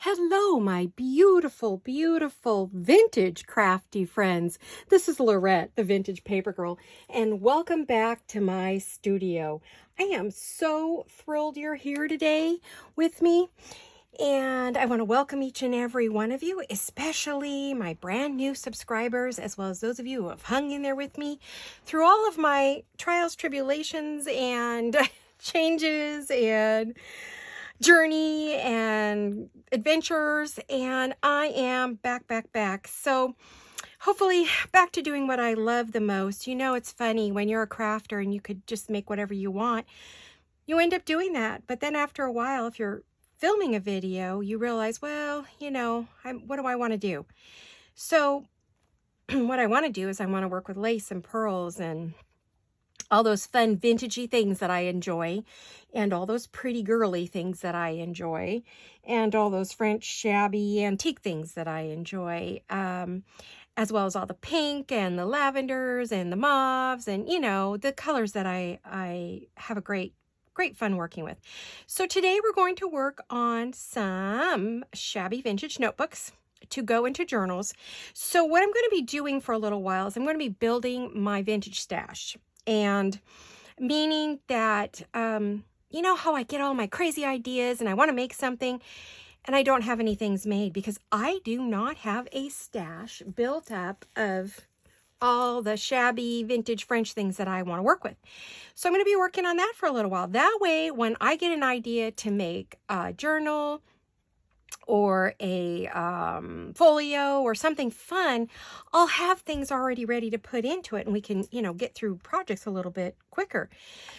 Hello, my beautiful, beautiful vintage crafty friends. This is Laurette, the Vintage Paper Girl, and welcome back to my studio. I am so thrilled you're here today with me, and I want to welcome each and every one of you, especially my brand new subscribers, as well as those of you who have hung in there with me through all of my trials, tribulations, and changes and journey and adventures, and I am back. So hopefully back to doing what I love the most. You know, it's funny when you're a crafter and you could just make whatever you want, you end up doing that. But then after a while, if you're filming a video, you realize, well, you know, what do I want to do? So what I want to do is I want to work with lace and pearls and all those fun vintagey things that I enjoy, and all those pretty girly things that I enjoy, and all those French shabby antique things that I enjoy, as well as all the pink and the lavenders and the mauves and, you know, the colors that I have a great fun working with. So today we're going to work on some shabby vintage notebooks to go into journals. So what I'm going to be doing for a little while is I'm going to be building my vintage stash. And meaning that, you know how I get all my crazy ideas and I want to make something and I don't have any things made because I do not have a stash built up of all the shabby vintage French things that I want to work with. So I'm going to be working on that for a little while. That way, when I get an idea to make a journal or a folio or something fun, I'll have things already ready to put into it and we can, you know, get through projects a little bit quicker.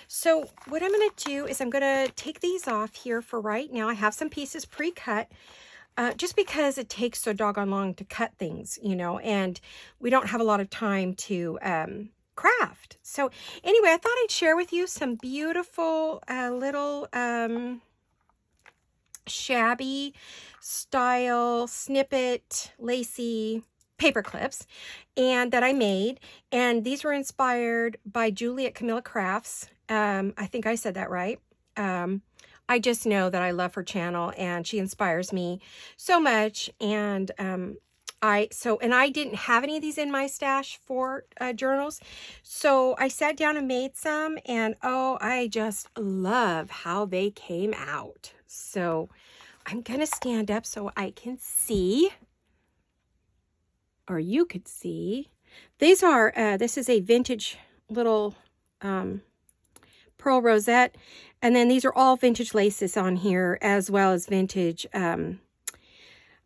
So what I'm going to do is I'm going to take these off here for right now. I have some pieces pre-cut just because it takes so doggone long to cut things, you know, and we don't have a lot of time to craft. So anyway, I thought I'd share with you some beautiful little shabby style snippet lacy paper clips and that I made, and these were inspired by Julie at Camilla Crafts. I think I said that right. I just know that I love her channel and she inspires me so much, and I didn't have any of these in my stash for journals, so I sat down and made some, and oh, I just love how they came out. So I'm gonna stand up so I can see, or you could see. These are this is a vintage little pearl rosette, and then these are all vintage laces on here, as well as vintage I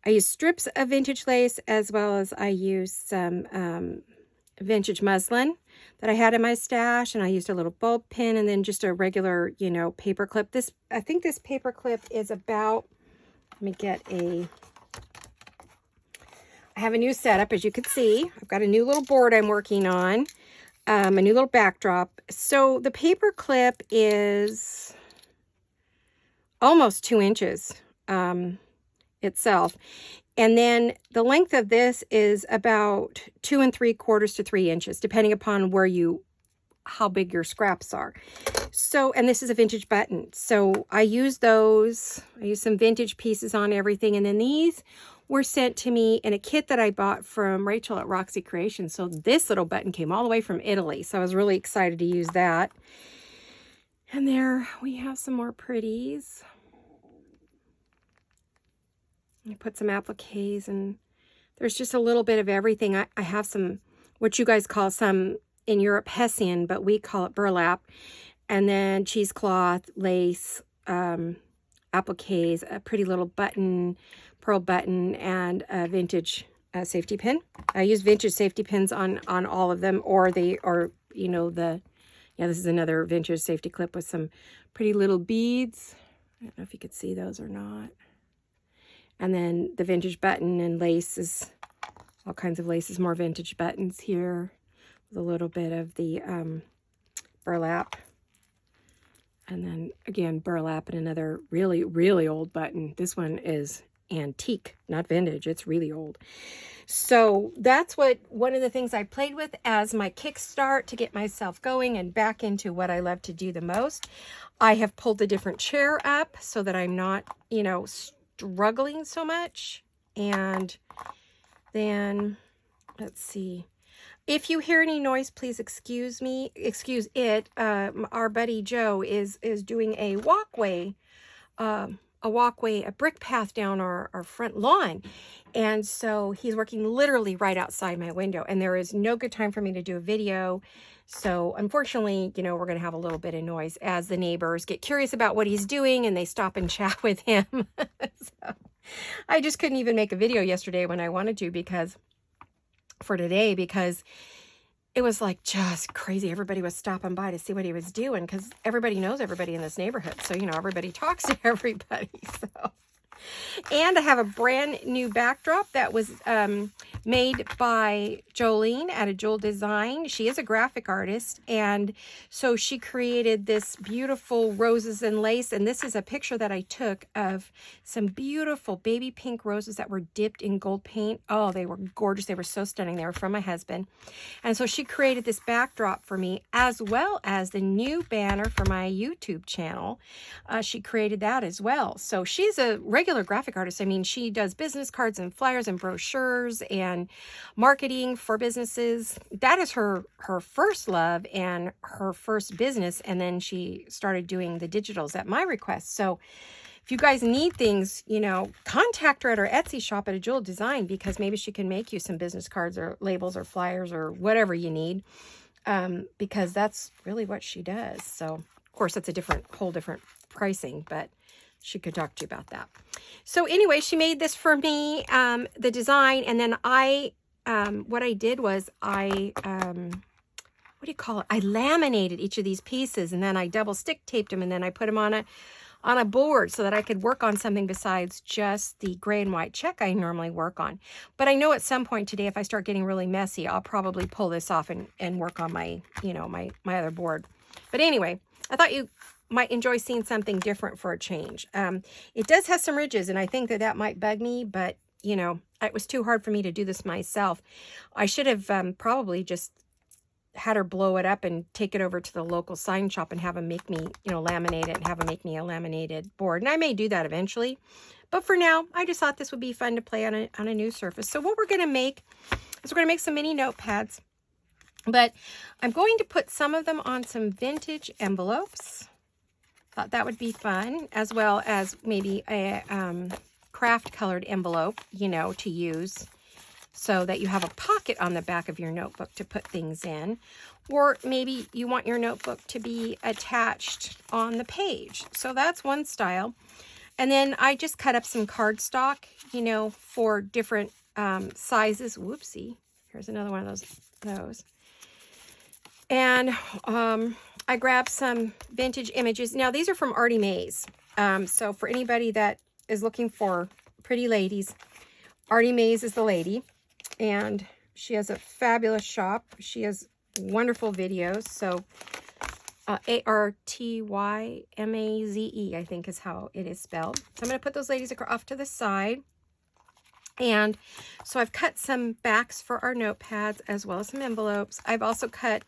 use strips of vintage lace, as well as I use some vintage muslin that I had in my stash, and I used a little bulb pin and then just a regular, you know, paper clip. I think this paper clip is about, let me get I have a new setup, as you can see. I've got a new little board I'm working on, a new little backdrop. So the paper clip is almost 2 inches itself. And then the length of this is about 2 3/4 to 3 inches, depending upon how big your scraps are. So, and this is a vintage button. So I use those. I use some vintage pieces on everything. And then these were sent to me in a kit that I bought from Rachel at Roxy Creations. So this little button came all the way from Italy. So I was really excited to use that. And there we have some more pretties. I put some appliques, and there's just a little bit of everything. I have some, what you guys call some in Europe, Hessian, but we call it burlap. And then cheesecloth, lace, appliques, a pretty little button, pearl button, and a vintage safety pin. I use vintage safety pins on all of them, you know, yeah, this is another vintage safety clip with some pretty little beads. I don't know if you could see those or not. And then the vintage button and laces, all kinds of laces, more vintage buttons here with a little bit of the burlap. And then again, burlap and another really, really old button. This one is antique, not vintage. It's really old. So that's one of the things I played with as my kickstart to get myself going and back into what I love to do the most. I have pulled a different chair up so that I'm not, you know, struggling so much. And then, let's see. If you hear any noise, please excuse it. Our buddy Joe is doing a walkway, a brick path down our front lawn. And so he's working literally right outside my window, and there is no good time for me to do a video. So unfortunately, you know, we're going to have a little bit of noise as the neighbors get curious about what he's doing and they stop and chat with him. So I just couldn't even make a video yesterday when I wanted to because it was like just crazy. Everybody was stopping by to see what he was doing because everybody knows everybody in this neighborhood. So, you know, everybody talks to everybody. So, and I have a brand new backdrop that was made by Jolene at a Jewel Design. She is a graphic artist, and so she created this beautiful roses and lace, and this is a picture that I took of some beautiful baby pink roses that were dipped in gold paint. Oh, they were gorgeous. They were so stunning. They were from my husband. And so she created this backdrop for me, as well as the new banner for my YouTube channel. She created that as well. So she's a regular graphic artist. I mean, she does business cards and flyers and brochures and marketing for businesses. That is her first love and her first business. And then she started doing the digitals at my request. So if you guys need things, you know, contact her at her Etsy shop at a Jewel Design, because maybe she can make you some business cards or labels or flyers or whatever you need, because that's really what she does. So of course that's a whole different pricing, but she could talk to you about that. So anyway, she made this for me, the design, and then what I did was what do you call it? I laminated each of these pieces, and then I double stick taped them, and then I put them on a board so that I could work on something besides just the gray and white check I normally work on. But I know at some point today, if I start getting really messy, I'll probably pull this off and work on my, you know, my other board. But anyway, I thought you might enjoy seeing something different for a change. It does have some ridges, and I think that might bug me, but you know, it was too hard for me to do this myself. I should have probably just had her blow it up and take it over to the local sign shop and have them make me, you know, laminate it and have them make me a laminated board. And I may do that eventually, but for now, I just thought this would be fun to play on a new surface. So what we're going to make is we're going to make some mini notepads, but I'm going to put some of them on some vintage envelopes. Thought that would be fun, as well as maybe a craft colored envelope, you know, to use so that you have a pocket on the back of your notebook to put things in. Or maybe you want your notebook to be attached on the page. So that's one style. And then I just cut up some cardstock, you know, for different sizes. Whoopsie. Here's another one of those. And I grabbed some vintage images. Now, these are from Artie Mae's. So for anybody that is looking for pretty ladies, Artie Mae's is the lady. And she has a fabulous shop. She has wonderful videos. So A-R-T-Y-M-A-Z-E, I think is how it is spelled. So I'm going to put those ladies off to the side. And so I've cut some backs for our notepads as well as some envelopes. I've also cut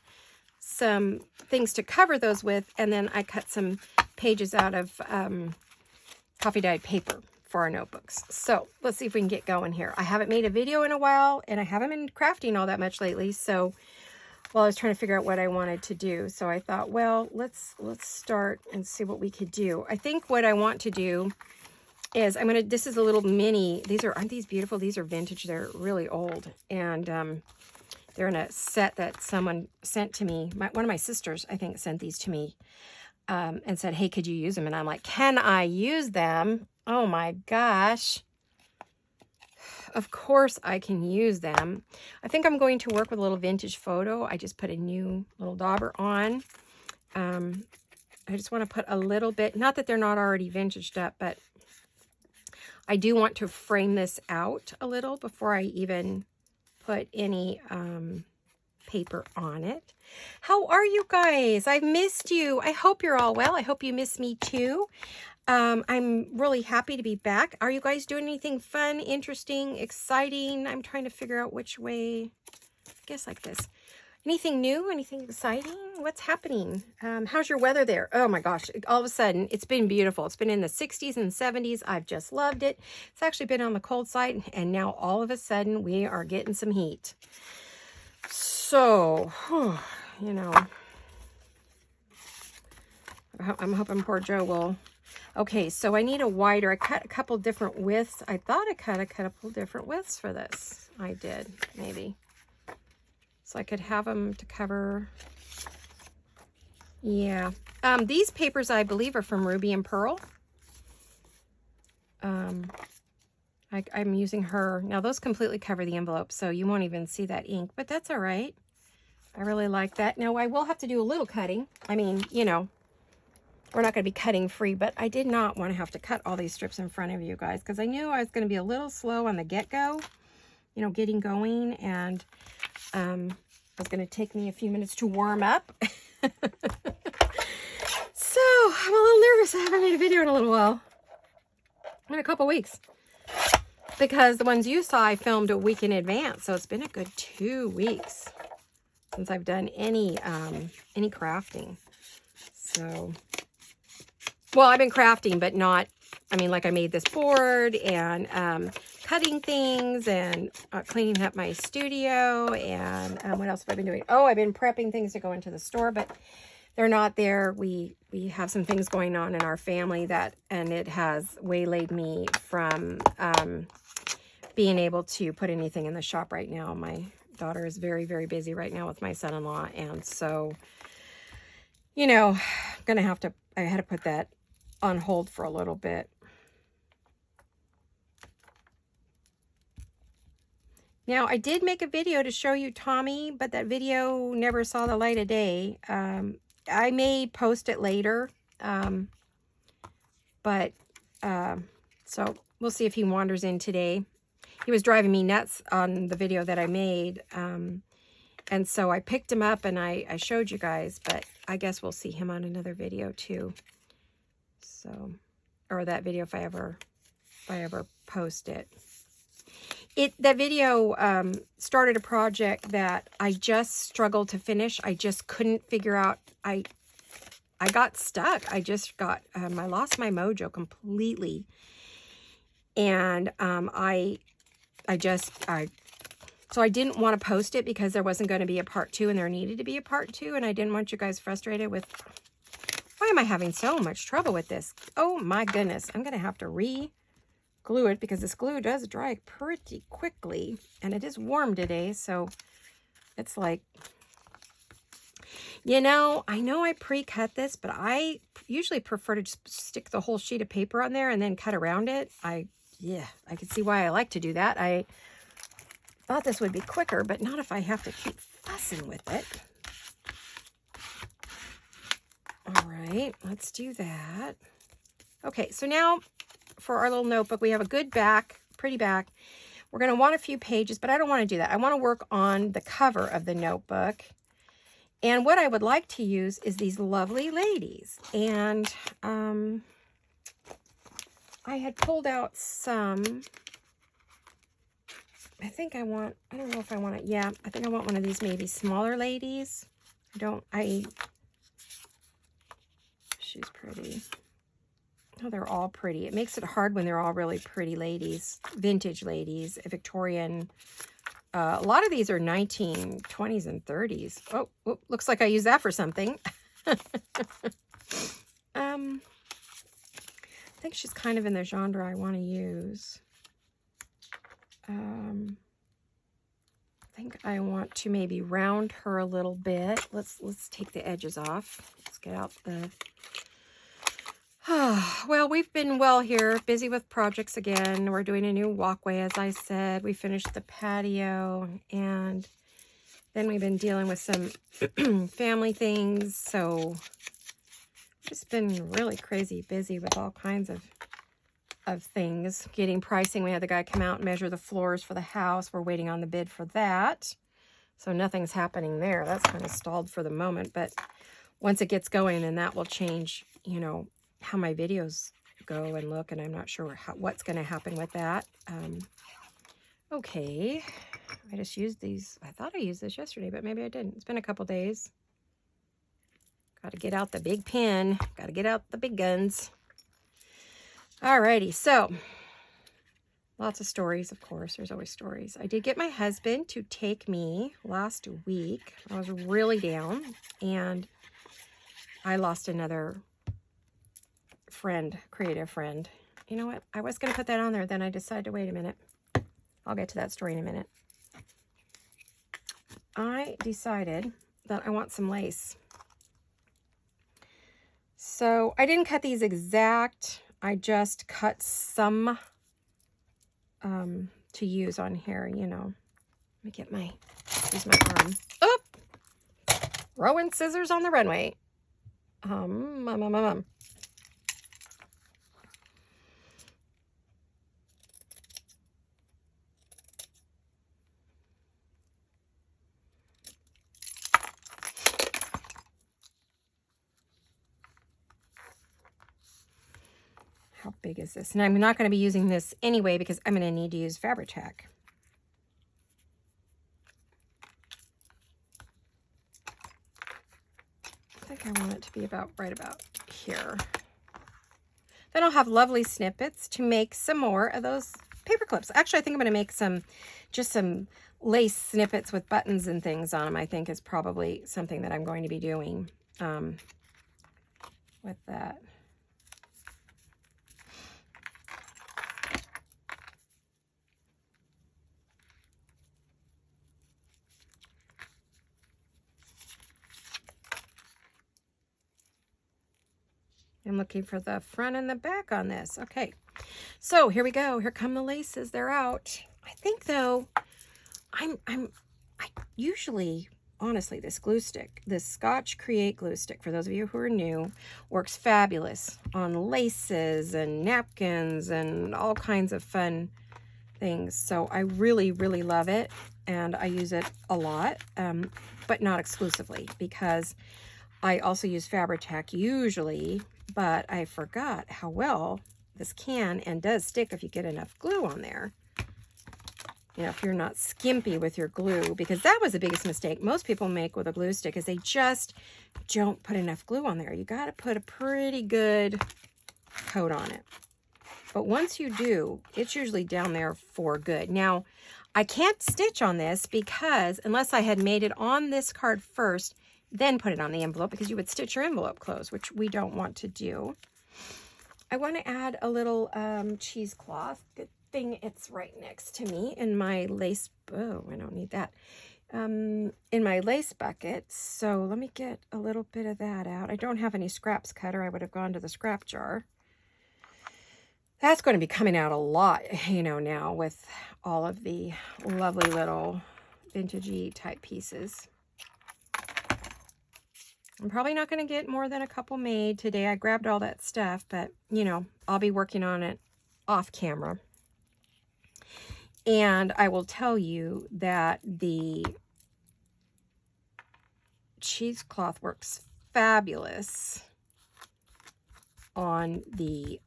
some things to cover those with, and then I cut some pages out of coffee dyed paper for our notebooks. So let's see if we can get going here. I haven't made a video in a while, and I haven't been crafting all that much lately, so I was trying to figure out what I wanted to do. So I thought, well, let's start and see what we could do. I think what I want to do is this is a little mini, aren't these beautiful? These are vintage. They're really old, and they're in a set that someone sent to me. One of my sisters, I think, sent these to me and said, hey, could you use them? And I'm like, can I use them? Oh my gosh. Of course I can use them. I think I'm going to work with a little vintage photo. I just put a new little dauber on. I just want to put a little bit, not that they're not already vintaged up, but I do want to frame this out a little before I even put any paper on it. How are you guys? I've missed you. I hope you're all well. I hope you miss me too. I'm really happy to be back. Are you guys doing anything fun, interesting, exciting? I'm trying to figure out which way, I guess like this. Anything new? Anything exciting? What's happening? How's your weather there? Oh my gosh, all of a sudden, it's been beautiful. It's been in the 60s and 70s. I've just loved it. It's actually been on the cold side, and now all of a sudden, we are getting some heat. So, you know, I'm hoping poor Joe will. Okay, so I need a wider. I cut a couple different widths. I thought I cut a couple different widths for this. I did, maybe. So I could have them to cover. Yeah. These papers, I believe, are from Ruby and Pearl. I'm using her. Now, those completely cover the envelope, so you won't even see that ink, but that's all right. I really like that. Now, I will have to do a little cutting. I mean, you know, we're not going to be cutting free, but I did not want to have to cut all these strips in front of you guys because I knew I was going to be a little slow on the get-go, you know, getting going, and it was going to take me a few minutes to warm up. So, I'm a little nervous. I haven't made a video in a little while. In a couple weeks. Because the ones you saw, I filmed a week in advance. So, it's been a good 2 weeks since I've done any crafting. So, well, I've been crafting, but not, I mean, like I made this board and cutting things and cleaning up my studio. And what else have I been doing? Oh, I've been prepping things to go into the store, but they're not there. We have some things going on in our family and it has waylaid me from being able to put anything in the shop right now. My daughter is very, very busy right now with my son-in-law. And so, you know, I had to put that on hold for a little bit. Now, I did make a video to show you Tommy, but that video never saw the light of day. I may post it later, so we'll see if he wanders in today. He was driving me nuts on the video that I made, and so I picked him up and I showed you guys, but I guess we'll see him on another video too. So, or that video if I ever post it. That video started a project that I just struggled to finish. I just couldn't figure out. I got stuck. I just got, I lost my mojo completely. And so I didn't want to post it because there wasn't going to be a part 2 and there needed to be a part 2. And I didn't want you guys frustrated with, why am I having so much trouble with this? Oh my goodness. I'm going to have to glue it because this glue does dry pretty quickly and it is warm today, so it's like, you know I pre-cut this, but I usually prefer to just stick the whole sheet of paper on there and then cut around it. I can see why I like to do that. I thought this would be quicker, but not if I have to keep fussing with it. All right, let's do that. Okay, so now for our little notebook, we have a good back, pretty back. We're going to want a few pages, but I don't want to do that. I want to work on the cover of the notebook. And what I would like to use is these lovely ladies. And I had pulled out some. I don't know if I want it. Yeah, I think I want one of these maybe smaller ladies. She's pretty. Oh, they're all pretty. It makes it hard when they're all really pretty ladies, vintage ladies, Victorian. A lot of these are 1920s and 30s. Oh, looks like I used that for something. I think she's kind of in the genre I want to use. I think I want to maybe round her a little bit. Let's take the edges off. Let's get out the... Well, we've been here, busy with projects again. We're doing a new walkway, as I said. We finished the patio, and then we've been dealing with some family things. So, just been really crazy busy with all kinds of things. Getting pricing. We had the guy come out and measure the floors for the house. We're waiting on the bid for that. So, nothing's happening there. That's kind of stalled for the moment. But once it gets going, then that will change, you know, how my videos go and look, and I'm not sure what's going to happen with that. Okay, I just used these. I thought I used this yesterday, but maybe I didn't. It's been a couple days. Got to get out the big pen. Got to get out the big guns. Alrighty, so lots of stories, of course. There's always stories. I did get my husband to take me last week. I was really down, and I lost another friend, creative friend. You know what? I was going to put that on there, then I decided to wait a minute. I'll get to that story in a minute. I decided that I want some lace. So I didn't cut these exact. I just cut some to use on here, you know. Let me get my, use my arm. Oh! Throwing scissors on the runway. How big is this? And I'm not going to be using this anyway because I'm going to need to use Fabri-Tac. I think I want it to be about right about here. Then I'll have lovely snippets to make some more of those paper clips. Actually, I think I'm going to make some, just some lace snippets with buttons and things on them. I think is probably something that I'm going to be doing with that. I'm looking for the front and the back on this. Okay, so here we go. Here come the laces. They're out. I think though, I usually, honestly, this glue stick, this Scotch Create glue stick, for those of you who are new, works fabulous on laces and napkins and all kinds of fun things. So I really, really love it, and I use it a lot, but not exclusively, because I also use Fabri-Tac usually, but I forgot how well this can and does stick if you get enough glue on there. You know, if you're not skimpy with your glue, because that was the biggest mistake most people make with a glue stick, is they just don't put enough glue on there. You got to put a pretty good coat on it. But once you do, it's usually down there for good. Now, I can't stitch on this because unless I had made it on this card first, then put it on the envelope, because you would stitch your envelope closed, which we don't want to do. I want to add a little cheesecloth. Good thing it's right next to me in my lace. Oh, I don't need that. In my lace bucket. So let me get a little bit of that out. I don't have any scraps cutter. I would have gone to the scrap jar. That's going to be coming out a lot, you know, now with all of the lovely little vintagey type pieces. I'm probably not going to get more than a couple made today. I grabbed all that stuff, but, you know, I'll be working on it off camera. And I will tell you that the cheesecloth works fabulous on the,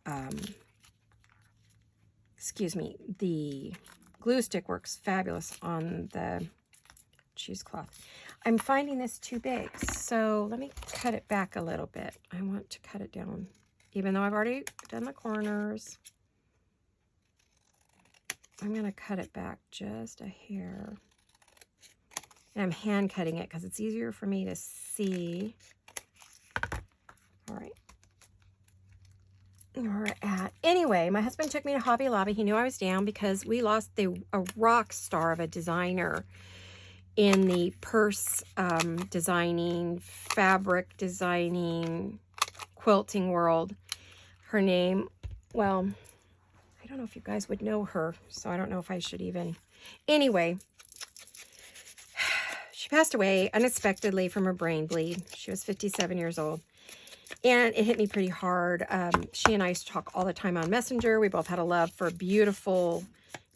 the glue stick works fabulous on the cheesecloth. I'm finding this too big, so let me cut it back a little bit. I want to cut it down, even though I've already done the corners. I'm going to cut it back just a hair. And I'm hand cutting it because it's easier for me to see. All right. Where we're at. Anyway, my husband took me to Hobby Lobby. He knew I was down because we lost a rock star of a designer in the purse designing, fabric designing, quilting world. Her name, well, I don't know if you guys would know her, so I don't know if I should even. Anyway, she passed away unexpectedly from a brain bleed. She was 57 years old. And it hit me pretty hard. She and I used to talk all the time on Messenger. We both had a love for beautiful,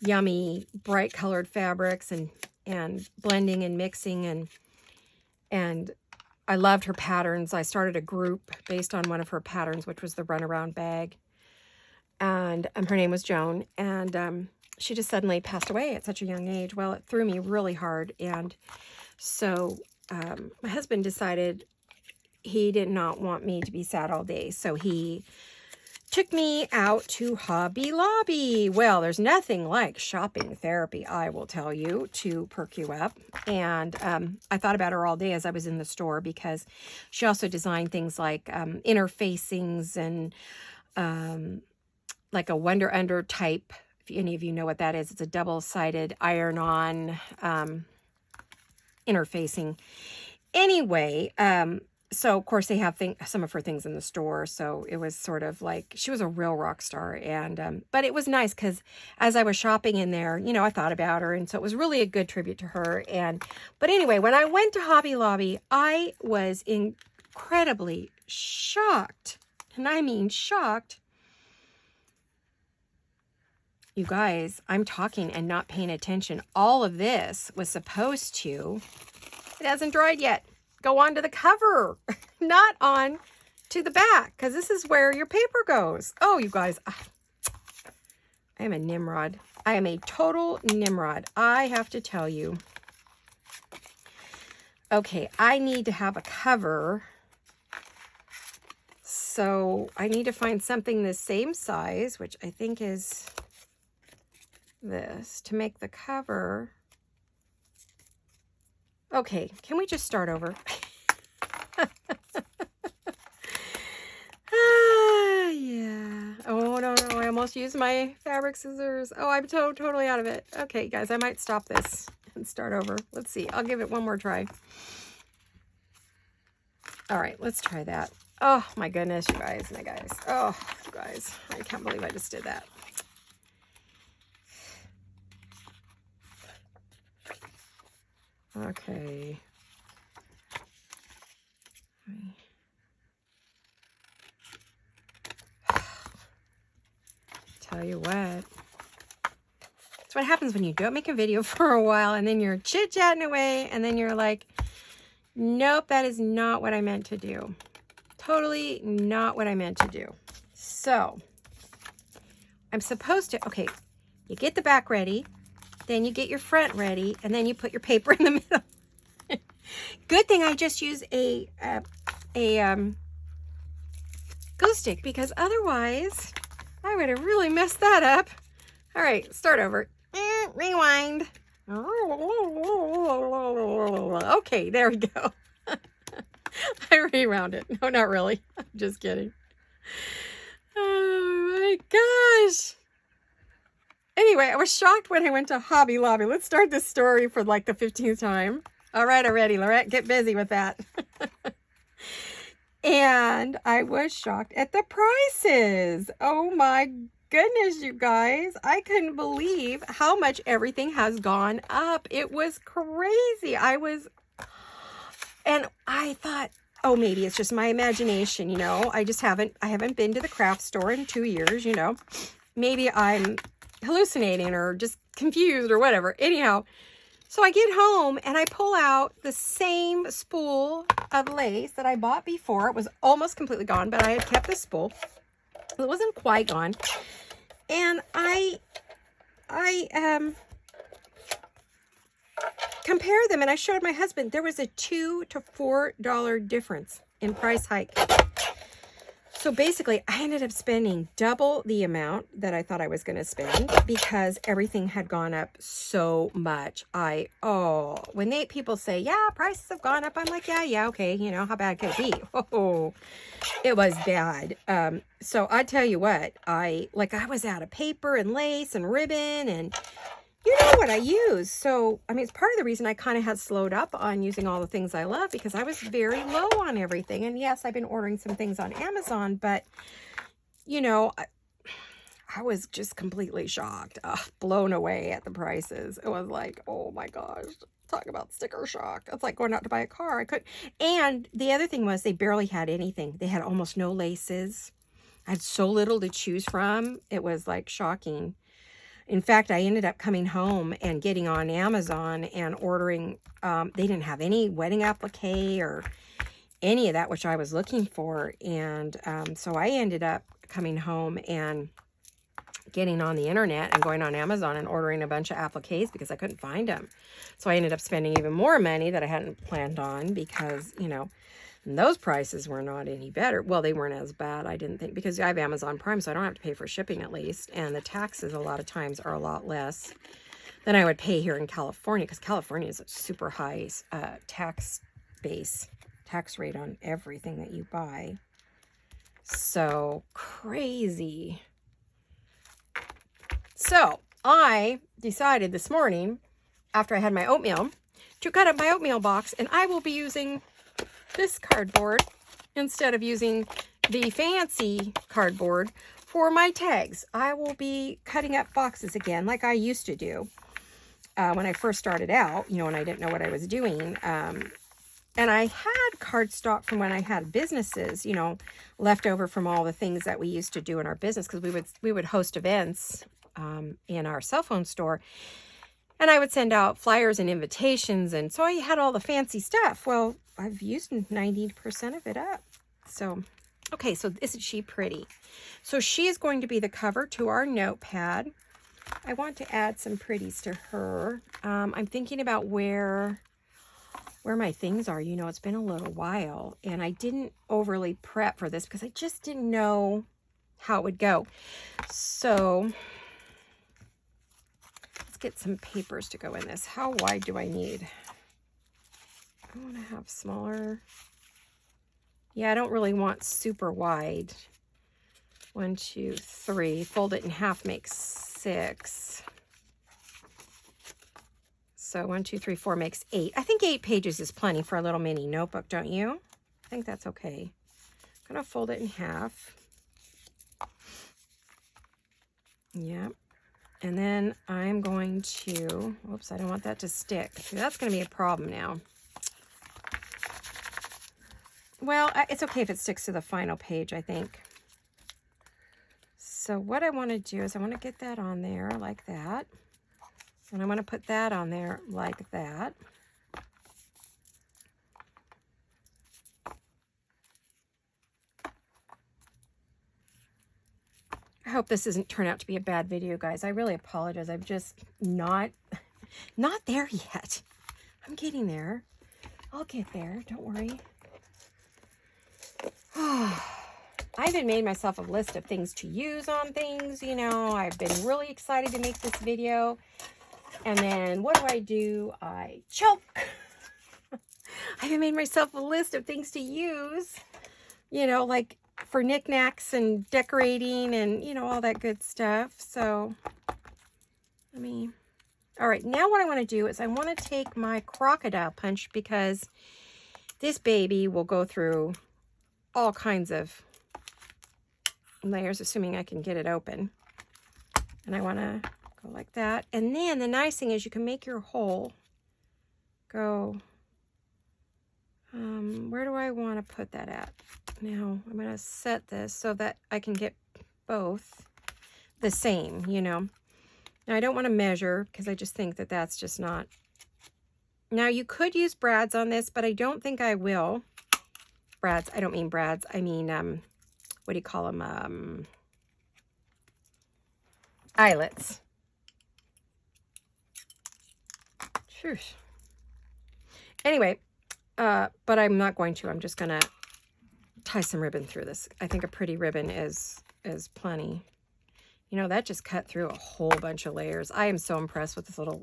yummy, bright colored fabrics and blending and mixing, and I loved her patterns. I started a group based on one of her patterns, which was the runaround bag, and her name was Joan. And she just suddenly passed away at such a young age. Well, it threw me really hard. And so my husband decided he did not want me to be sad all day. So he took me out to Hobby Lobby. Well, there's nothing like shopping therapy, I will tell you, to perk you up. And I thought about her all day as I was in the store, because she also designed things like interfacings and like a Wonder Under type. If any of you know what that is, it's a double-sided iron-on interfacing. Anyway, so of course they have some of her things in the store. So it was sort of like, she was a real rock star. And, but it was nice because as I was shopping in there, you know, I thought about her. And so it was really a good tribute to her. But anyway, when I went to Hobby Lobby, I was incredibly shocked. And I mean shocked. You guys, I'm talking and not paying attention. All of this was supposed to, it hasn't dried yet, go on to the cover, not on to the back, because this is where your paper goes. Oh, you guys, I am a Nimrod. I am a total Nimrod. I have to tell you. Okay, I need to have a cover. So I need to find something the same size, which I think is this, to make the cover. Okay, can we just start over? Yeah. Oh, no, I almost used my fabric scissors. Oh, I'm totally out of it. Okay, guys, I might stop this and start over. Let's see. I'll give it one more try. All right, let's try that. Oh, my goodness, you guys, my guys. Oh, you guys, I can't believe I just did that. Okay. Tell you what. That's what happens when you don't make a video for a while and then you're chit-chatting away and then you're like, nope, that is not what I meant to do. Totally not what I meant to do. So, I'm supposed to, okay, you get the back ready, then you get your front ready, and then you put your paper in the middle. Good thing I just use a glue stick, because otherwise I would have really messed that up. All right, start over. Rewind. Okay, there we go. I rewound it. No, not really. I'm just kidding. Oh my gosh. Anyway, I was shocked when I went to Hobby Lobby. Let's start this story for like the 15th time. All right, already, Laurette, get busy with that. And I was shocked at the prices. Oh my goodness, you guys. I couldn't believe how much everything has gone up. It was crazy. And I thought, oh, maybe it's just my imagination, you know. I haven't been to the craft store in 2 years, you know. Maybe I'm hallucinating or just confused or whatever. Anyhow, so I get home and I pull out the same spool of lace that I bought before. It was almost completely gone, but I had kept the spool. It wasn't quite gone. And I compare them, and I showed my husband there was a $2 to $4 difference in price hike. So basically, I ended up spending double the amount that I thought I was going to spend because everything had gone up so much. When people say, yeah, prices have gone up, I'm like, yeah, okay, you know, how bad could it be? Oh, it was bad. So I tell you what, I was out of paper and lace and ribbon and you know what I use. So, I mean, it's part of the reason I kind of had slowed up on using all the things I love because I was very low on everything. And yes, I've been ordering some things on Amazon, but, you know, I was just completely shocked, blown away at the prices. It was like, oh my gosh, talk about sticker shock. It's like going out to buy a car. And the other thing was they barely had anything. They had almost no laces. I had so little to choose from. It was like shocking. In fact, I ended up coming home and getting on Amazon and ordering, they didn't have any wedding applique or any of that, which I was looking for. And so I ended up coming home and getting on the internet and going on Amazon and ordering a bunch of appliques because I couldn't find them. So I ended up spending even more money that I hadn't planned on because, you know, those prices were not any better. Well, they weren't as bad, I didn't think, because I have Amazon Prime, so I don't have to pay for shipping at least. And the taxes a lot of times are a lot less than I would pay here in California, because California is a super high tax rate on everything that you buy. So crazy. So I decided this morning, after I had my oatmeal, to cut up my oatmeal box, and I will be using this cardboard instead of using the fancy cardboard for my tags. I will be cutting up boxes again like I used to do when I first started out, you know, when I didn't know what I was doing. And I had cardstock from when I had businesses, you know, left over from all the things that we used to do in our business, because we would host events in our cell phone store. And I would send out flyers and invitations. And so I had all the fancy stuff. Well, I've used 90% of it up. So, okay, so isn't she pretty? So she is going to be the cover to our notepad. I want to add some pretties to her. I'm thinking about where my things are. You know, it's been a little while. And I didn't overly prep for this because I just didn't know how it would go. So get some papers to go in this. How wide do I need? I want to have smaller. Yeah, I don't really want super wide. 1, 2, 3. Fold it in half makes 6. So 1, 2, 3, 4 makes 8. I think 8 pages is plenty for a little mini notebook, don't you? I think that's okay. I'm going to fold it in half. Yep. And then I'm going to, oops, I don't want that to stick. See, that's going to be a problem now. Well, it's okay if it sticks to the final page, I think. So what I want to do is I want to get that on there like that. And I want to put that on there like that. I hope this doesn't turn out to be a bad video, guys. I really apologize. I'm just not there yet. I'm getting there. I'll get there. Don't worry. I even made myself a list of things to use on things. You know, I've been really excited to make this video. And then what do? I choke. I even made myself a list of things to use. You know, like for knickknacks and decorating and, you know, all that good stuff. So, all right, now what I want to do is I want to take my crocodile punch, because this baby will go through all kinds of layers, assuming I can get it open. And I want to go like that. And then the nice thing is you can make your hole go, where do I want to put that at? Now I'm going to set this so that I can get both the same, you know. Now I don't want to measure because I just think that that's just not. Now you could use brads on this, but I don't think I will. Brads, I don't mean brads. I mean, what do you call them? Eyelets. Shush. Anyway, but I'm not going to. I'm just going to tie some ribbon through this. I think a pretty ribbon is plenty. You know, that just cut through a whole bunch of layers. I am so impressed with this little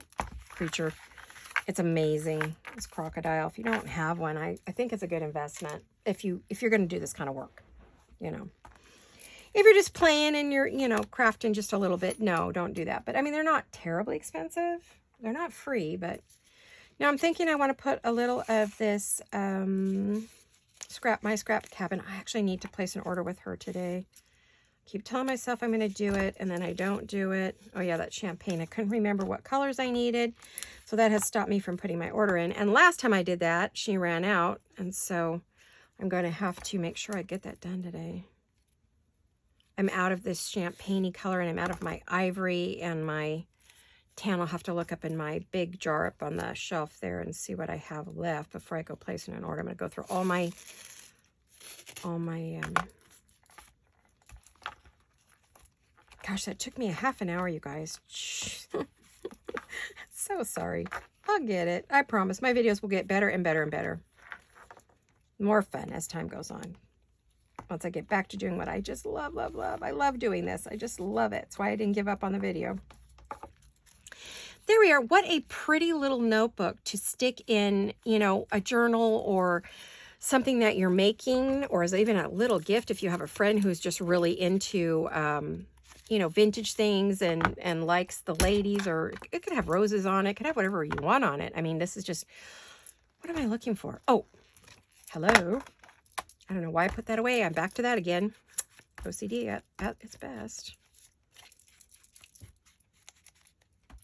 creature. It's amazing, this crocodile. If you don't have one, I think it's a good investment if you're going to do this kind of work, you know. If you're just playing and you're, you know, crafting just a little bit, no, don't do that. But, I mean, they're not terribly expensive. They're not free, but now I'm thinking I want to put a little of this my scrap cabin. I actually need to place an order with her today. Keep telling myself I'm going to do it, and then I don't do it. Oh, yeah, that champagne. I couldn't remember what colors I needed, so that has stopped me from putting my order in. And last time I did that, she ran out, and so I'm going to have to make sure I get that done today. I'm out of this champagne-y color, and I'm out of my ivory and my tan. I'll have to look up in my big jar up on the shelf there and see what I have left before I go placing an order. I'm going to go through all my Gosh, that took me a half an hour, you guys. So sorry. I'll get it. I promise. My videos will get better and better and better. More fun as time goes on. Once I get back to doing what I just love, love, love. I love doing this. I just love it. That's why I didn't give up on the video. There we are. What a pretty little notebook to stick in, you know, a journal or something that you're making, or as even a little gift if you have a friend who's just really into, you know, vintage things and likes the ladies, or it could have roses on it. It could have whatever you want on it. I mean, this is just, what am I looking for? Oh, hello. I don't know why I put that away. I'm back to that again. OCD at its best.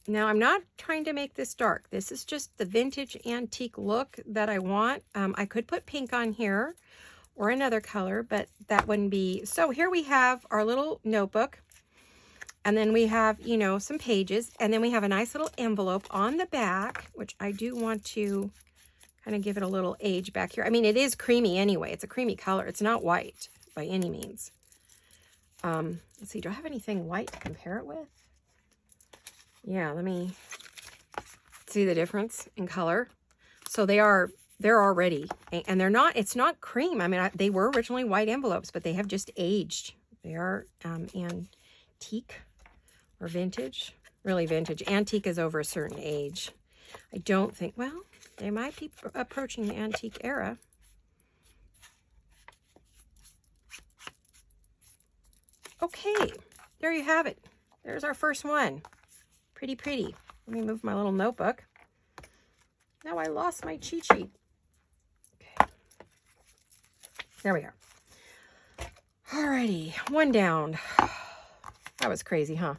Now, I'm not trying to make this dark. This is just the vintage antique look that I want. I could put pink on here or another color, but that wouldn't be. So here we have our little notebook. And then we have, you know, some pages. And then we have a nice little envelope on the back, which I do want to kind of give it a little age back here. I mean, it is creamy anyway. It's a creamy color. It's not white by any means. Let's see. Do I have anything white to compare it with? Yeah, let me see the difference in color. So they're already, and they're not, it's not cream. I mean, they were originally white envelopes, but they have just aged. They are antique or vintage, really vintage. Antique is over a certain age. I don't think, well, they might be approaching the antique era. Okay, there you have it. There's our first one. Pretty, pretty. Let me move my little notebook. Now I lost my cheat sheet. Okay. There we are. Alrighty, one down. That was crazy, huh?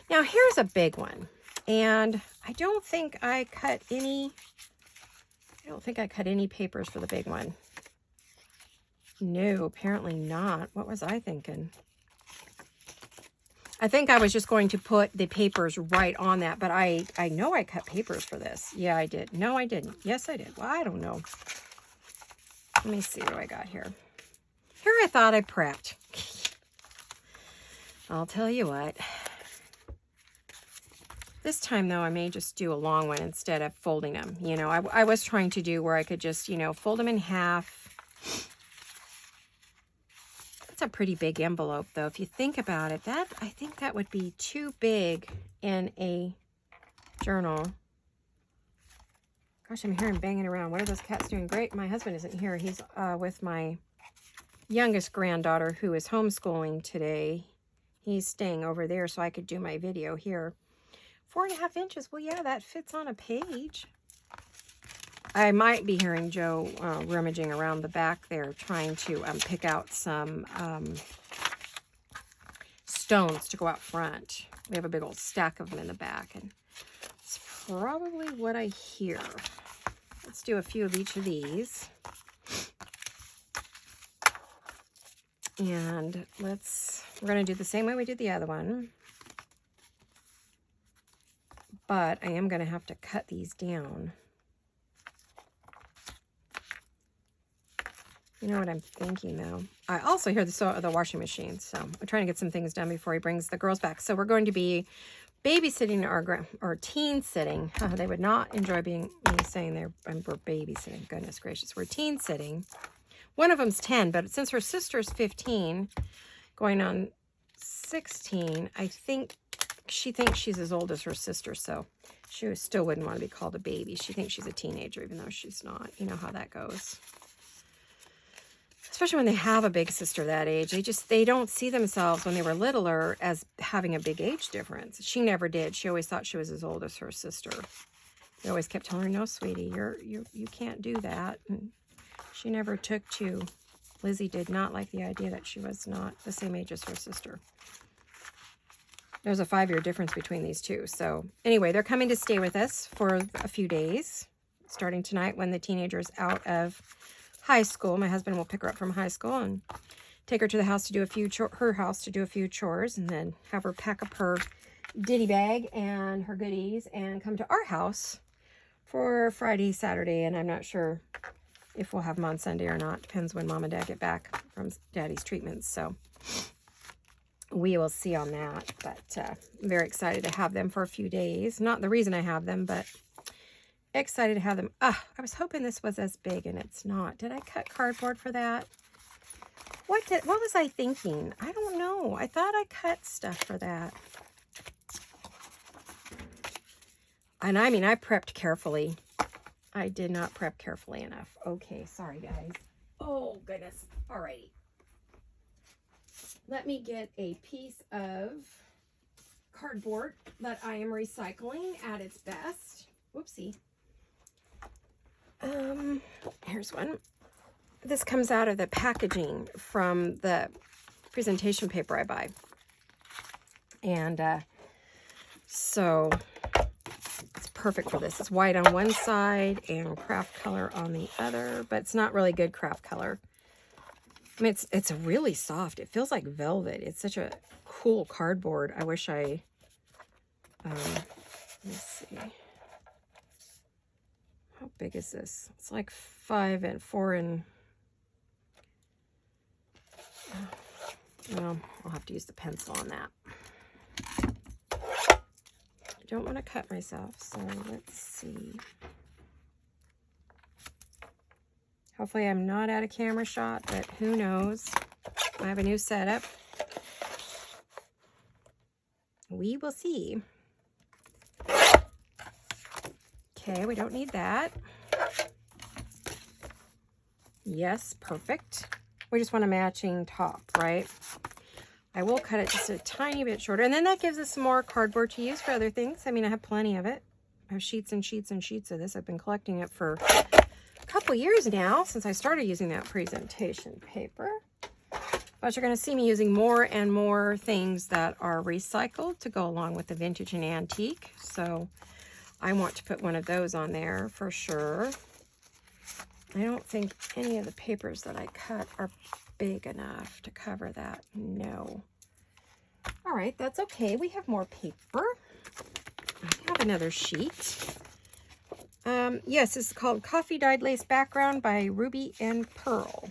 Now here's a big one. And I don't think I cut any papers for the big one. No, apparently not. What was I thinking? I think I was just going to put the papers right on that, but I know I cut papers for this. Yeah, I did. No, I didn't. Yes, I did. Well, I don't know. Let me see what I got here. Here I thought I prepped. I'll tell you what. This time, though, I may just do a long one instead of folding them. You know, I was trying to do where I could just, you know, fold them in half. It's a pretty big envelope, though. If you think about it, I think that would be too big in a journal. Gosh, I'm hearing banging around. What are those cats doing? Great. My husband isn't here. He's with my youngest granddaughter who is homeschooling today. He's staying over there so I could do my video here. 4.5 inches. Well, yeah, that fits on a page. I might be hearing Joe rummaging around the back there trying to pick out some stones to go out front. We have a big old stack of them in the back, and it's probably what I hear. Let's do a few of each of these. And we're going to do the same way we did the other one. But I am going to have to cut these down. You know what I'm thinking, though? I also hear the washing machine, so I'm trying to get some things done before he brings the girls back. So we're going to be babysitting or teen sitting. They would not enjoy me saying we're babysitting. Goodness gracious, we're teen sitting. One of them's 10, but since her sister's 15, going on 16, I think she thinks she's as old as her sister, so she still wouldn't want to be called a baby. She thinks she's a teenager, even though she's not. You know how that goes. Especially when they have a big sister that age. They don't see themselves when they were littler as having a big age difference. She never did. She always thought she was as old as her sister. They always kept telling her, no, sweetie, you can't do that. And she never took to. Lizzie did not like the idea that she was not the same age as her sister. There's a 5-year difference between these two. So anyway, they're coming to stay with us for a few days, starting tonight when the teenager's out of high school. My husband will pick her up from high school and take her to the house to do her house to do a few chores, and then have her pack up her ditty bag and her goodies and come to our house for Friday, Saturday, and I'm not sure if we'll have them on Sunday or not. Depends when Mom and Dad get back from Daddy's treatments. So we will see on that. But I'm very excited to have them for a few days. Not the reason I have them, but excited to have them. I was hoping this was as big, and it's not. Did I cut cardboard for that? What was I thinking? I don't know. I thought I cut stuff for that. And I mean, I prepped carefully. I did not prep carefully enough. Okay, sorry guys. Oh goodness. Alrighty. Let me get a piece of cardboard that I am recycling at its best. Whoopsie. Here's one. This comes out of the packaging from the presentation paper I buy. And so it's perfect for this. It's white on one side and craft color on the other, but it's not really good craft color. I mean, it's really soft. It feels like velvet. It's such a cool cardboard. I wish I, let's see. How big is this? It's like 5 and 4 and, well, I'll have to use the pencil on that. I don't want to cut myself, so let's see. Hopefully I'm not out of camera shot, but who knows? I have a new setup. We will see. Okay, we don't need that. Yes, perfect. We just want a matching top, right? I will cut it just a tiny bit shorter, and then that gives us some more cardboard to use for other things. I mean, I have plenty of it. I have sheets and sheets and sheets of this. I've been collecting it for a couple years now, since I started using that presentation paper. But you're going to see me using more and more things that are recycled to go along with the vintage and antique. So I want to put one of those on there for sure. I don't think any of the papers that I cut are big enough to cover that. No. All right, that's okay. We have more paper. I have another sheet. Yes, this is called Coffee Dyed Lace Background by Ruby and Pearl.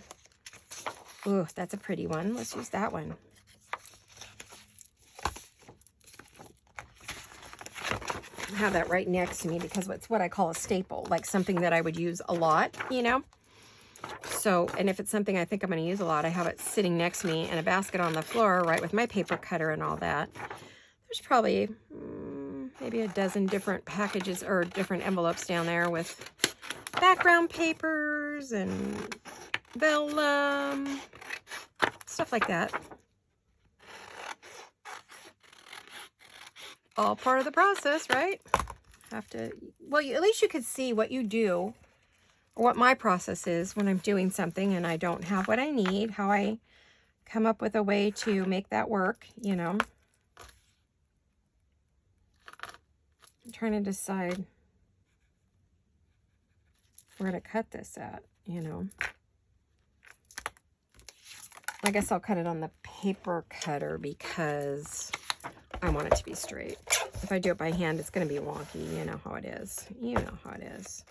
Ooh, that's a pretty one. Let's use that one. I have that right next to me because it's what I call a staple, like something that I would use a lot, you know? So, and if it's something I think I'm going to use a lot, I have it sitting next to me in a basket on the floor, right, with my paper cutter and all that. There's probably maybe a dozen different packages or different envelopes down there with background papers and vellum, stuff like that. All part of the process, right? Have to, well, at least you could see what you do, or what my process is when I'm doing something and I don't have what I need, how I come up with a way to make that work, you know. I'm trying to decide where to cut this at, you know. I guess I'll cut it on the paper cutter because I want it to be straight. If I do it by hand, it's going to be wonky. You know how it is. You know how it is.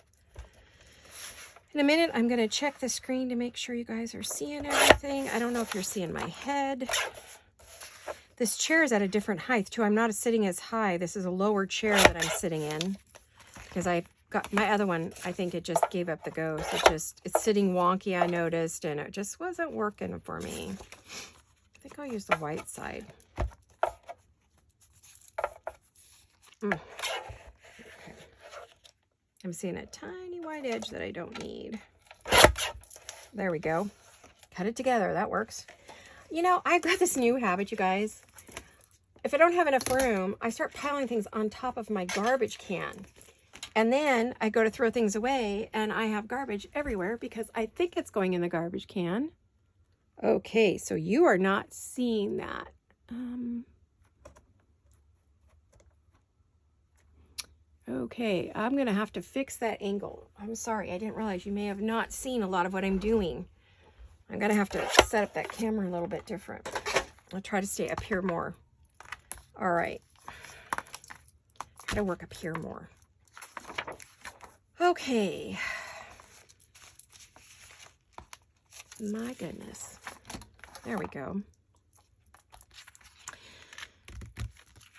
In a minute, I'm going to check the screen to make sure you guys are seeing everything. I don't know if you're seeing my head. This chair is at a different height, too. I'm not sitting as high. This is a lower chair that I'm sitting in because I got my other one. I think it just gave up the ghost. It's sitting wonky, I noticed, and it just wasn't working for me. I think I'll use the white side. Okay. I'm seeing a tiny white edge that I don't need. There we go. Cut it together. That works. You know, I've got this new habit, you guys. If I don't have enough room, I start piling things on top of my garbage can. And then I go to throw things away and I have garbage everywhere because I think it's going in the garbage can. Okay, so you are not seeing that. Okay, I'm going to have to fix that angle. I'm sorry, I didn't realize you may have not seen a lot of what I'm doing. I'm going to have to set up that camera a little bit different. I'll try to stay up here more. All right. Gotta work up here more. Okay. My goodness. There we go.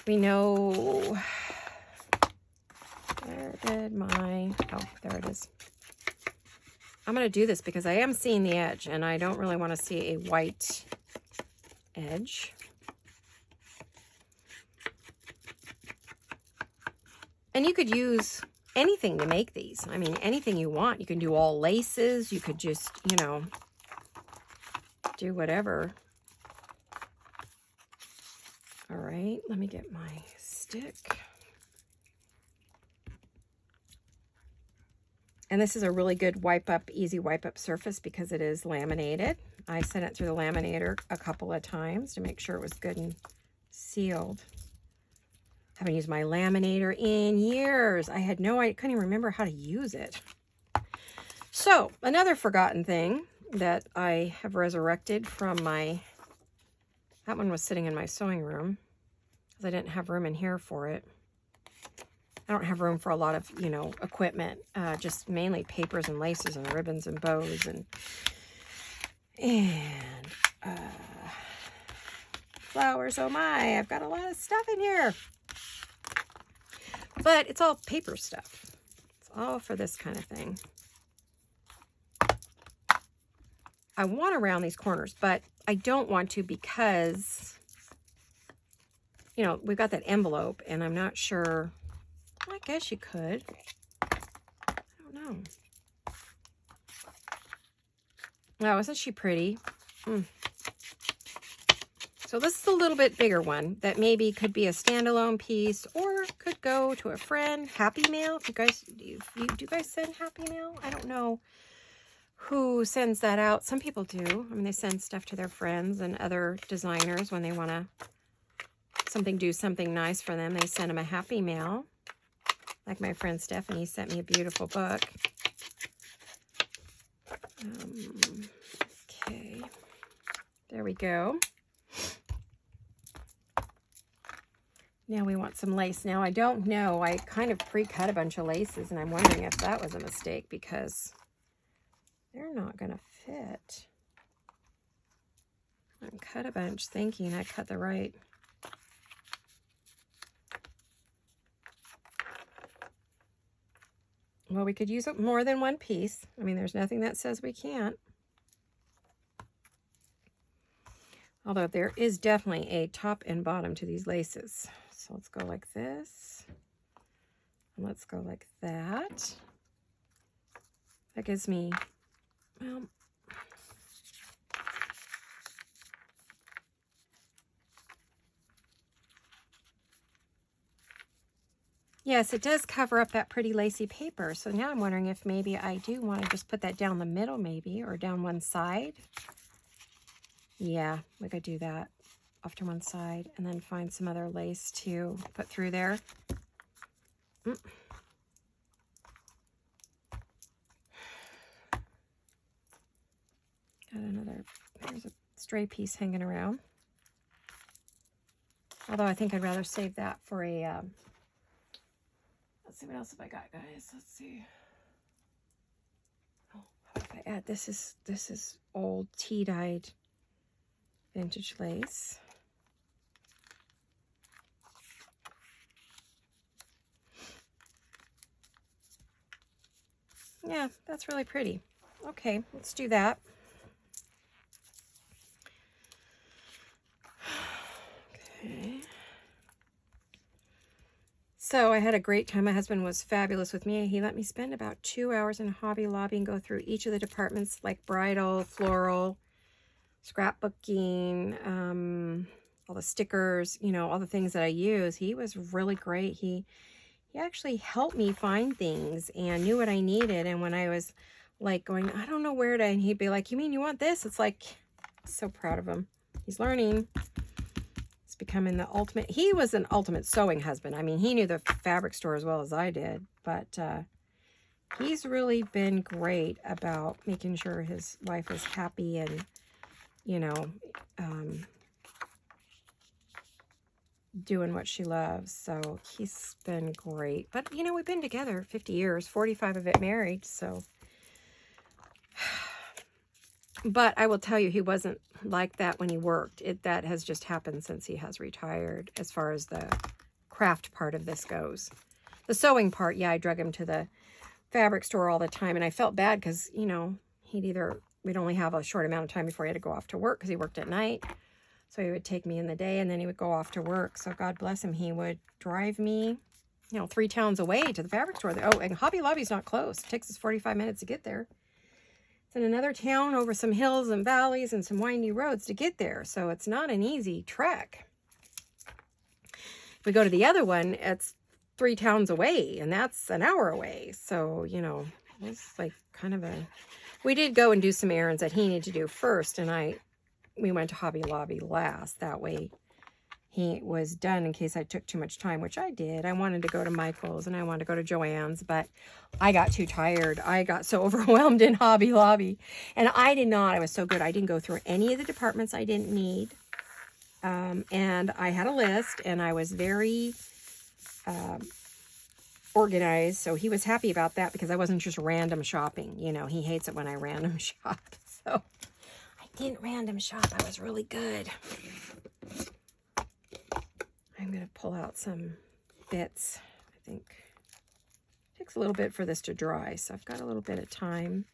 we know, where did my, oh, there it is. I'm going to do this because I am seeing the edge, and I don't really want to see a white edge. And you could use anything to make these. I mean, anything you want. You can do all laces. You could just, you know, do whatever. All right, let me get my stick. And this is a really good wipe up, easy wipe up surface because it is laminated. I sent it through the laminator a couple of times to make sure it was good and sealed. I haven't used my laminator in years. I couldn't even remember how to use it. So another forgotten thing that I have resurrected from that one was sitting in my sewing room because I didn't have room in here for it. I don't have room for a lot of, you know, equipment, just mainly papers and laces and ribbons and bows and flowers. Oh my, I've got a lot of stuff in here. But it's all paper stuff. It's all for this kind of thing. I want to round these corners, but I don't want to because, you know, we've got that envelope and I'm not sure. Well, I guess you could. I don't know. Wow, isn't she pretty? So this is a little bit bigger one that maybe could be a standalone piece or could go to a friend. Happy mail. If you guys, do you guys send happy mail? I don't know who sends that out. Some people do. I mean, they send stuff to their friends and other designers when they want to do something nice for them. They send them a happy mail. Like my friend Stephanie sent me a beautiful book. Okay, there we go. Now we want some lace. Now I don't know. I kind of pre-cut a bunch of laces, and I'm wondering if that was a mistake because they're not going to fit. I cut a bunch thinking I cut the right. Well, we could use more than one piece. I mean, there's nothing that says we can't. Although there is definitely a top and bottom to these laces. So let's go like this. And let's go like that. That gives me, well, yes, it does cover up that pretty lacy paper. So now I'm wondering if maybe I do want to just put that down the middle maybe, or down one side. Yeah, we could do that off to one side and then find some other lace to put through there. Got another, there's a stray piece hanging around. Although I think I'd rather save that for a, let's see, what else have I got, guys? Let's see. Oh, what if I add, this is old tea-dyed vintage lace. Yeah, that's really pretty. Okay, let's do that. Okay. So I had a great time. My husband was fabulous with me. He let me spend about 2 hours in Hobby Lobby and go through each of the departments like bridal, floral, scrapbooking, all the stickers, you know, all the things that I use. He was really great. He actually helped me find things and knew what I needed. And when I was like going, I don't know where to, and he'd be like, you mean you want this? It's like, so proud of him. He's learning. He's becoming the ultimate. He was an ultimate sewing husband. I mean, he knew the fabric store as well as I did, but he's really been great about making sure his wife is happy and, you know, doing what she loves. So he's been great. But, you know, we've been together 50 years, 45 of it married. So, but I will tell you, he wasn't like that when he worked. That has just happened since he has retired, as far as the craft part of this goes. The sewing part, yeah, I drug him to the fabric store all the time, and I felt bad because, you know, we'd only have a short amount of time before he had to go off to work because he worked at night. So he would take me in the day, and then he would go off to work. So God bless him, he would drive me, you know, 3 towns away to the fabric store. Oh, and Hobby Lobby's not close. It takes us 45 minutes to get there. It's in another town over some hills and valleys and some windy roads to get there. So it's not an easy trek. If we go to the other one, it's 3 towns away, and that's an hour away. So, you know, it's like kind of a... We did go and do some errands that he needed to do first, and we went to Hobby Lobby last. That way he was done in case I took too much time, which I did. I wanted to go to Michael's and I wanted to go to Joann's, but I got too tired. I got so overwhelmed in Hobby Lobby. And I was so good. I didn't go through any of the departments I didn't need. And I had a list, and I was very organized. So he was happy about that because I wasn't just random shopping. You know, he hates it when I random shop. So I didn't random shop. I was really good. I'm going to pull out some bits. I think it takes a little bit for this to dry, so I've got a little bit of time.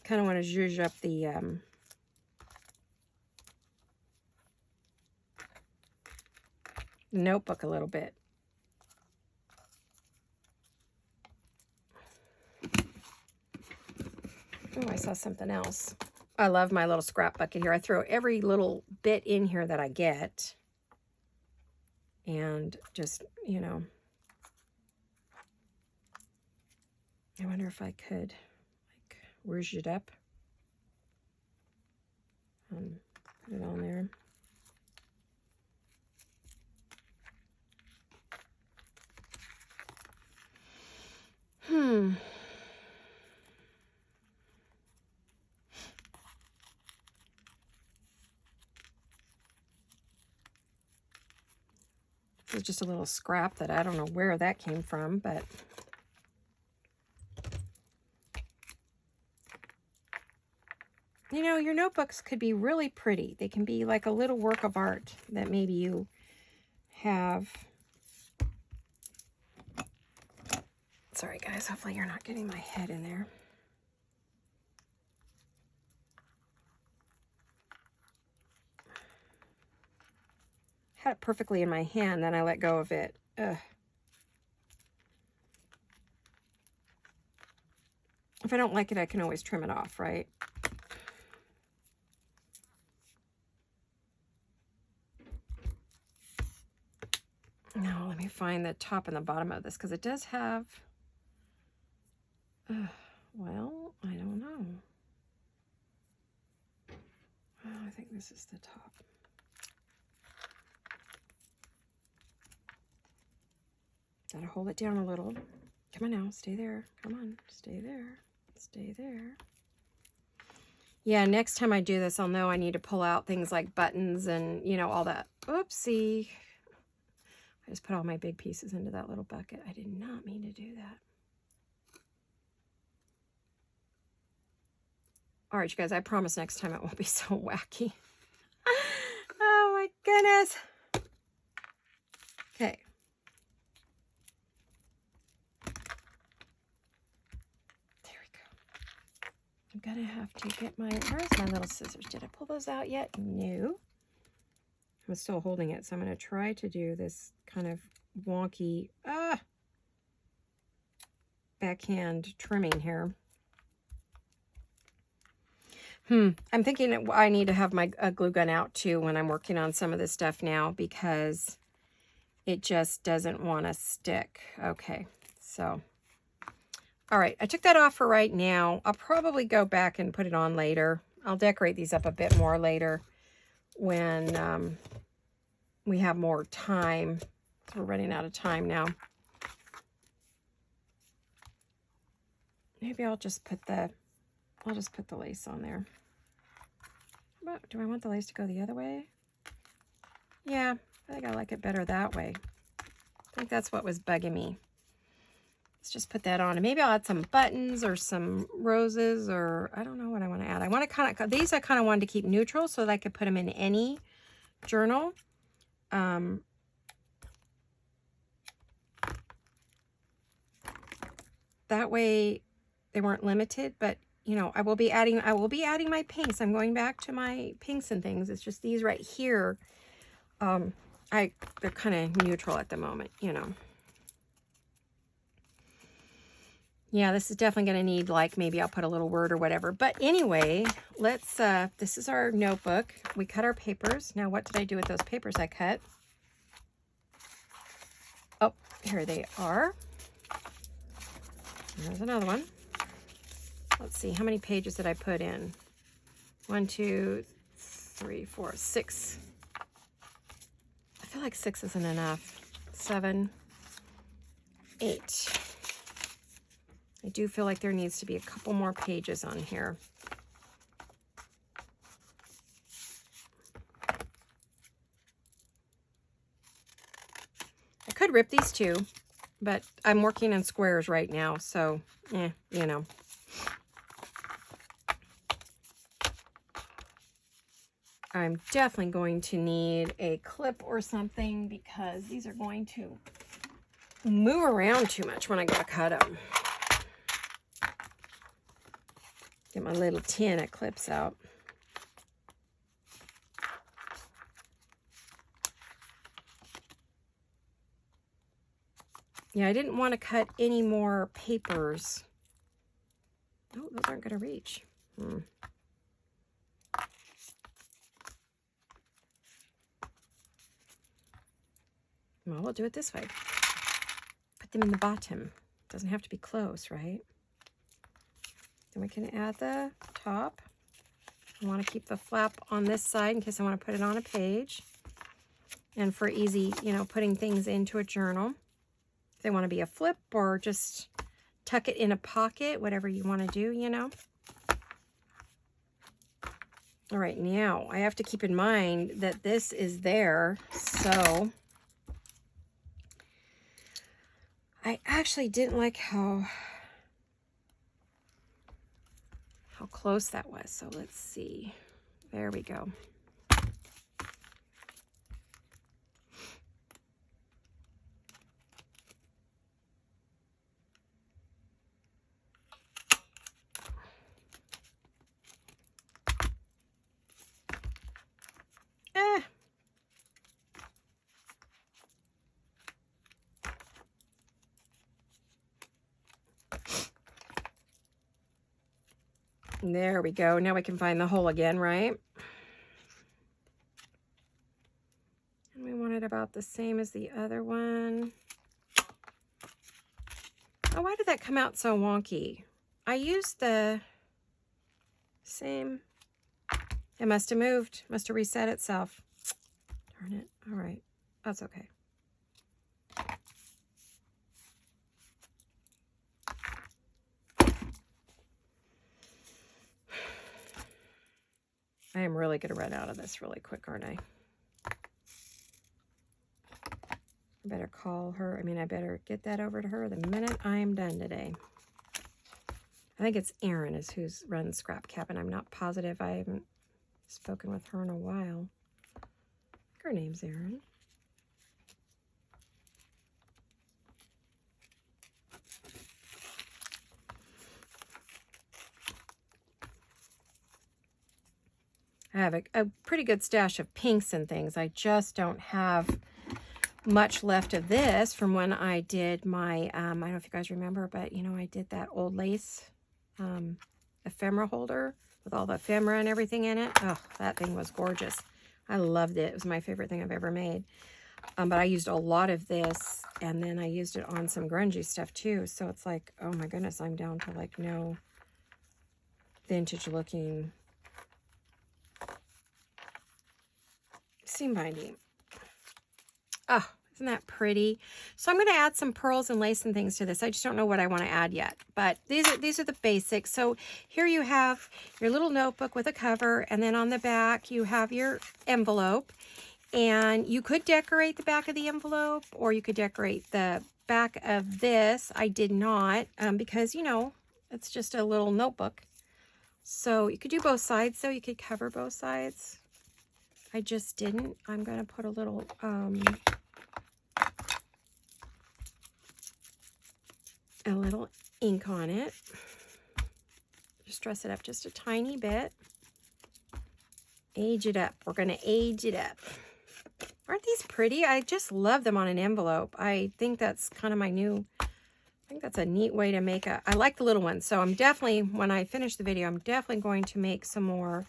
Kind of want to zhuzh up the notebook a little bit. Oh, I saw something else. I love my little scrap bucket here. I throw every little bit in here that I get. And just, you know, I wonder if I could, like, rouge it up. Put it on there. It's just a little scrap that I don't know where that came from, but you know, your notebooks could be really pretty. They can be like a little work of art that maybe you have. Sorry guys, hopefully you're not getting my head in there. Had it perfectly in my hand, then I let go of it. Ugh. If I don't like it, I can always trim it off, right? Now, let me find the top and the bottom of this, because it does have... well, I don't know. Oh, I think this is the top. Gotta hold it down a little. Come on now, stay there. Come on, stay there. Stay there. Yeah, next time I do this, I'll know I need to pull out things like buttons and, you know, all that. Oopsie. I just put all my big pieces into that little bucket. I did not mean to do that. All right, you guys, I promise next time it won't be so wacky. Oh, my goodness. Okay. I'm gonna have to get where's my little scissors? Did I pull those out yet? No. I'm still holding it, so I'm gonna try to do this kind of wonky, backhand trimming here. I'm thinking I need to have my glue gun out too when I'm working on some of this stuff now, because it just doesn't want to stick. Okay, so... all right, I took that off for right now. I'll probably go back and put it on later. I'll decorate these up a bit more later when we have more time. We're running out of time now. Maybe I'll just put the lace on there. But do I want the lace to go the other way? Yeah, I think I like it better that way. I think that's what was bugging me. Let's just put that on. And maybe I'll add some buttons or some roses, or I don't know what I want to add. I want to kind of, these I kind of wanted to keep neutral so that I could put them in any journal. that way they weren't limited, but you know, I will be adding my pinks. I'm going back to my pinks and things. It's just these right here. They're kind of neutral at the moment, you know. Yeah, this is definitely going to need, like, maybe I'll put a little word or whatever. But anyway, let's, this is our notebook. We cut our papers. Now, what did I do with those papers I cut? Oh, here they are. There's another one. Let's see, how many pages did I put in? 1, 2, 3, 4, 6. I feel like 6 isn't enough. 7, 8. I do feel like there needs to be a couple more pages on here. I could rip these too, but I'm working in squares right now, so, you know. I'm definitely going to need a clip or something because these are going to move around too much when I go to cut them. Get my little tin of clips out. Yeah, I didn't want to cut any more papers. Oh, those aren't going to reach. Well, we'll do it this way. Put them in the bottom. Doesn't have to be close, right? Then we can add the top. I want to keep the flap on this side in case I want to put it on a page. And for easy, you know, putting things into a journal. If they want to be a flip or just tuck it in a pocket, whatever you want to do, you know. All right, now I have to keep in mind that this is there, so I actually didn't like how close that was. So let's see. There we go. There we go. Now we can find the hole again, right? And we want it about the same as the other one. Oh, why did that come out so wonky? I used the same. It must have moved. Must have reset itself. Darn it. All right. That's okay. I am really going to run out of this really quick, aren't I? I better call her. I mean, I better get that over to her the minute I'm done today. I think it's Erin is who's runs Scrap Cabin. I'm not positive. I haven't spoken with her in a while. Her name's Erin. I have a pretty good stash of pinks and things. I just don't have much left of this from when I did my, I don't know if you guys remember, but, you know, I did that old lace ephemera holder with all the ephemera and everything in it. Oh, that thing was gorgeous. I loved it. It was my favorite thing I've ever made. But I used a lot of this, and then I used it on some grungy stuff too. So it's like, oh my goodness, I'm down to like no vintage looking seam binding. Oh, isn't that pretty? So I'm going to add some pearls and lace and things to this. I just don't know what I want to add yet, but these are the basics. So here you have your little notebook with a cover, and then on the back you have your envelope, and you could decorate the back of the envelope, or you could decorate the back of this. I did not, because, you know, it's just a little notebook. So you could do both sides, though. You could cover both sides. I just didn't. I'm going to put a little ink on it. Just dress it up just a tiny bit. Age it up. We're going to age it up. Aren't these pretty? I just love them on an envelope. I think that's kind of my new, I think that's a neat way to make a, I like the little ones. So I'm definitely, when I finish the video, I'm definitely going to make some more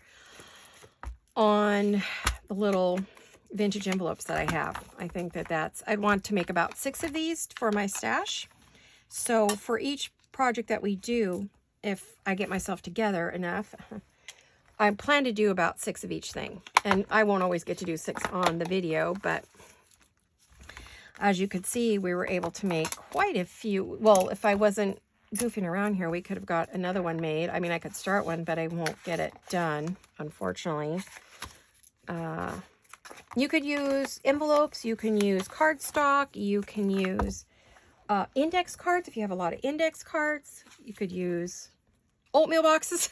on the little vintage envelopes that I have. I think that that's, I'd want to make about 6 of these for my stash. So for each project that we do, if I get myself together enough, I plan to do about 6 of each thing. And I won't always get to do 6 on the video, but as you could see, we were able to make quite a few. Well, if I wasn't goofing around here, we could have got another one made. I mean, I could start one, but I won't get it done, unfortunately. You could use envelopes, you can use cardstock, you can use index cards if you have a lot of index cards. You could use oatmeal boxes.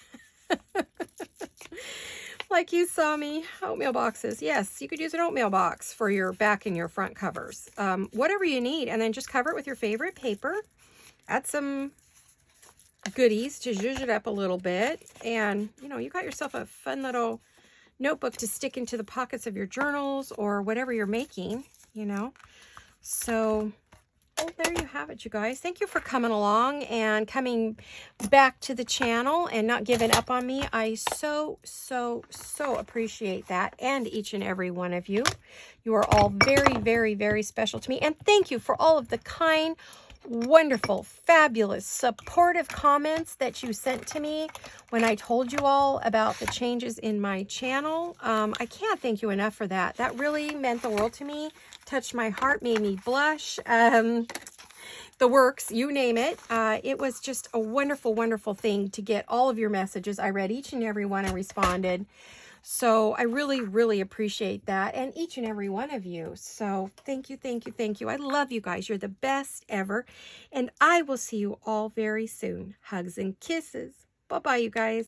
Like you saw me, oatmeal boxes. Yes, you could use an oatmeal box for your back and your front covers. Whatever you need, and then just cover it with your favorite paper. Add some goodies to zhuzh it up a little bit. And, you know, you got yourself a fun little notebook to stick into the pockets of your journals or whatever you're making, you know. So, oh, there you have it, you guys. Thank you for coming along and coming back to the channel and not giving up on me. I so appreciate that, and each and every one of you. You are all very, very, very special to me. And thank you for all of the kind, wonderful, fabulous, supportive comments that you sent to me when I told you all about the changes in my channel. I can't thank you enough for that. That really meant the world to me. Touched my heart, made me blush. The works, you name it. It was just a wonderful, wonderful thing to get all of your messages. I read each and every one and responded. So I really, really appreciate that. And each and every one of you. So thank you, thank you, thank you. I love you guys. You're the best ever. And I will see you all very soon. Hugs and kisses. Bye-bye, you guys.